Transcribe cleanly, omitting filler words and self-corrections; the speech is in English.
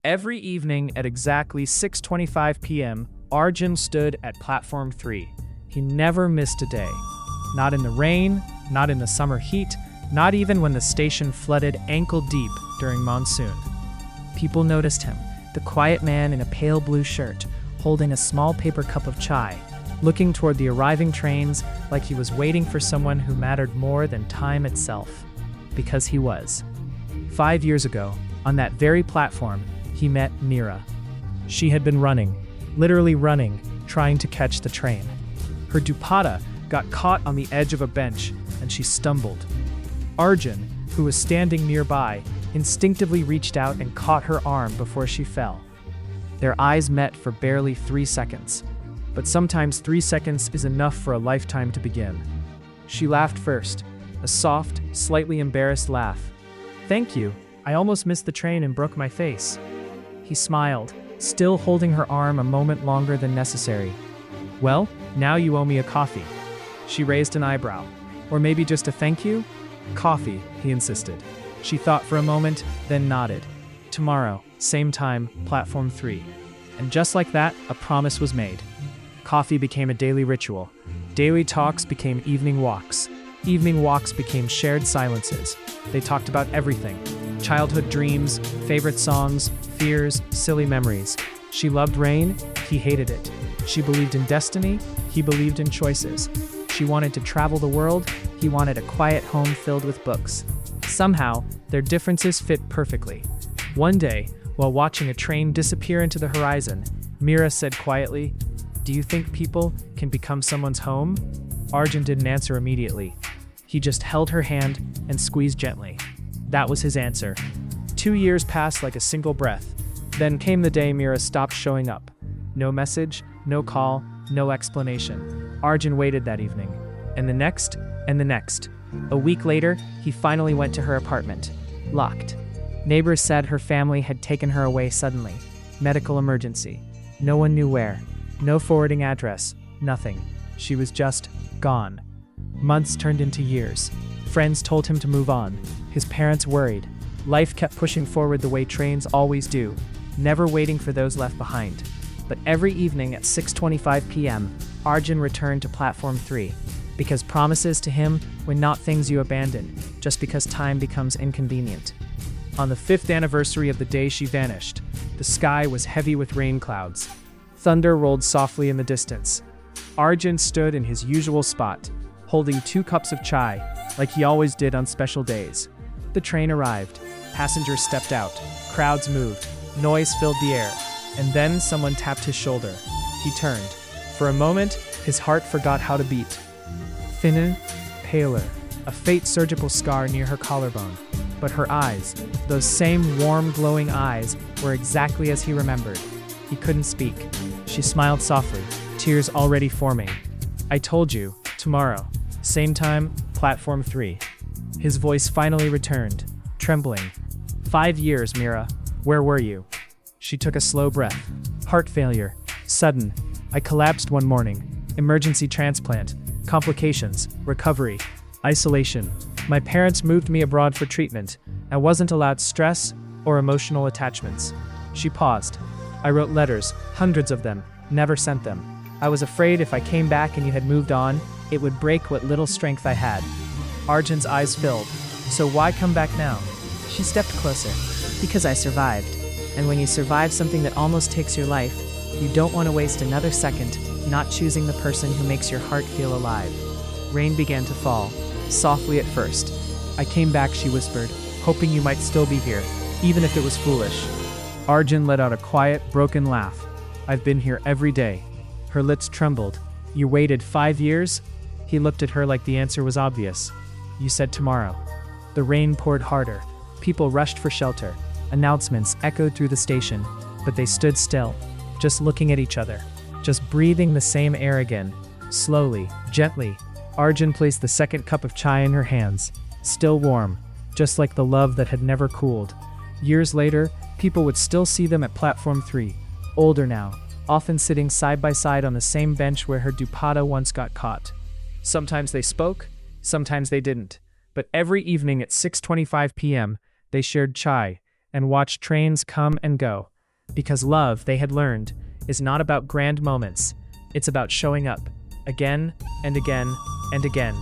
Every evening at exactly 6:25 p.m., Arjun stood at Platform 3. He never missed a day. Not in the rain, not in the summer heat, not even when the station flooded ankle-deep during monsoon. People noticed him, the quiet man in a pale blue shirt, holding a small paper cup of chai, looking toward the arriving trains like he was waiting for someone who mattered more than time itself. Because he was. 5 years ago, on that very platform, he met Mira. She had been running, literally running, trying to catch the train. Her dupatta got caught on the edge of a bench, and she stumbled. Arjun, who was standing nearby, instinctively reached out and caught her arm before she fell. Their eyes met for barely 3 seconds. But sometimes 3 seconds is enough for a lifetime to begin. She laughed first, a soft, slightly embarrassed laugh. "Thank you, I almost missed the train and broke my face." He smiled, still holding her arm a moment longer than necessary. "Well, now you owe me a coffee." She raised an eyebrow. "Or maybe just a thank you?" "Coffee," he insisted. She thought for a moment, then nodded. "Tomorrow, same time, Platform 3. And just like that, a promise was made. Coffee became a daily ritual. Daily talks became evening walks. Evening walks became shared silences. They talked about everything. Childhood dreams, favorite songs, fears, silly memories. She loved rain, he hated it. She believed in destiny, he believed in choices. She wanted to travel the world, he wanted a quiet home filled with books. Somehow, their differences fit perfectly. One day, while watching a train disappear into the horizon, Mira said quietly, "Do you think people can become someone's home?" Arjun didn't answer immediately. He just held her hand and squeezed gently. That was his answer. 2 years passed like a single breath. Then came the day Mira stopped showing up. No message, no call, no explanation. Arjun waited that evening. And the next, and the next. A week later, he finally went to her apartment. Locked. Neighbors said her family had taken her away suddenly. Medical emergency. No one knew where. No forwarding address. Nothing. She was just gone. Months turned into years. Friends told him to move on. His parents worried. Life kept pushing forward the way trains always do, never waiting for those left behind. But every evening at 6:25 p.m., Arjun returned to Platform 3. Because promises to him were not things you abandon, just because time becomes inconvenient. On the 5th anniversary of the day she vanished, the sky was heavy with rain clouds. Thunder rolled softly in the distance. Arjun stood in his usual spot, holding 2 cups of chai, like he always did on special days. The train arrived. Passengers stepped out. Crowds moved. Noise filled the air. And then someone tapped his shoulder. He turned. For a moment, his heart forgot how to beat. Thinner, paler, a faint surgical scar near her collarbone. But her eyes, those same warm, glowing eyes, were exactly as he remembered. He couldn't speak. She smiled softly, tears already forming. "I told you, tomorrow. Same time, Platform 3. His voice finally returned, trembling. 5 years, Mira. Where were you?" She took a slow breath. "Heart failure. Sudden. I collapsed one morning. Emergency transplant. Complications. Recovery. Isolation. My parents moved me abroad for treatment. I wasn't allowed stress or emotional attachments." She paused. "I wrote letters, hundreds of them, never sent them. I was afraid if I came back and you had moved on, it would break what little strength I had." Arjun's eyes filled. "So why come back now?" She stepped closer. "Because I survived. And when you survive something that almost takes your life, you don't want to waste another second not choosing the person who makes your heart feel alive." Rain began to fall, softly at first. "I came back," she whispered, "hoping you might still be here, even if it was foolish." Arjun let out a quiet, broken laugh. "I've been here every day." Her lips trembled. "You waited 5 years?" He looked at her like the answer was obvious. "You said tomorrow." The rain poured harder. People rushed for shelter. Announcements echoed through the station, but they stood still, just looking at each other, just breathing the same air again. Slowly, gently, Arjun placed the second cup of chai in her hands, still warm, just like the love that had never cooled. Years later, people would still see them at Platform 3, older now, often sitting side by side on the same bench where her dupatta once got caught. Sometimes they spoke, sometimes they didn't, but every evening at 6:25 p.m., they shared chai and watched trains come and go, Because love, they had learned, is not about grand moments. It's about showing up again and again and again.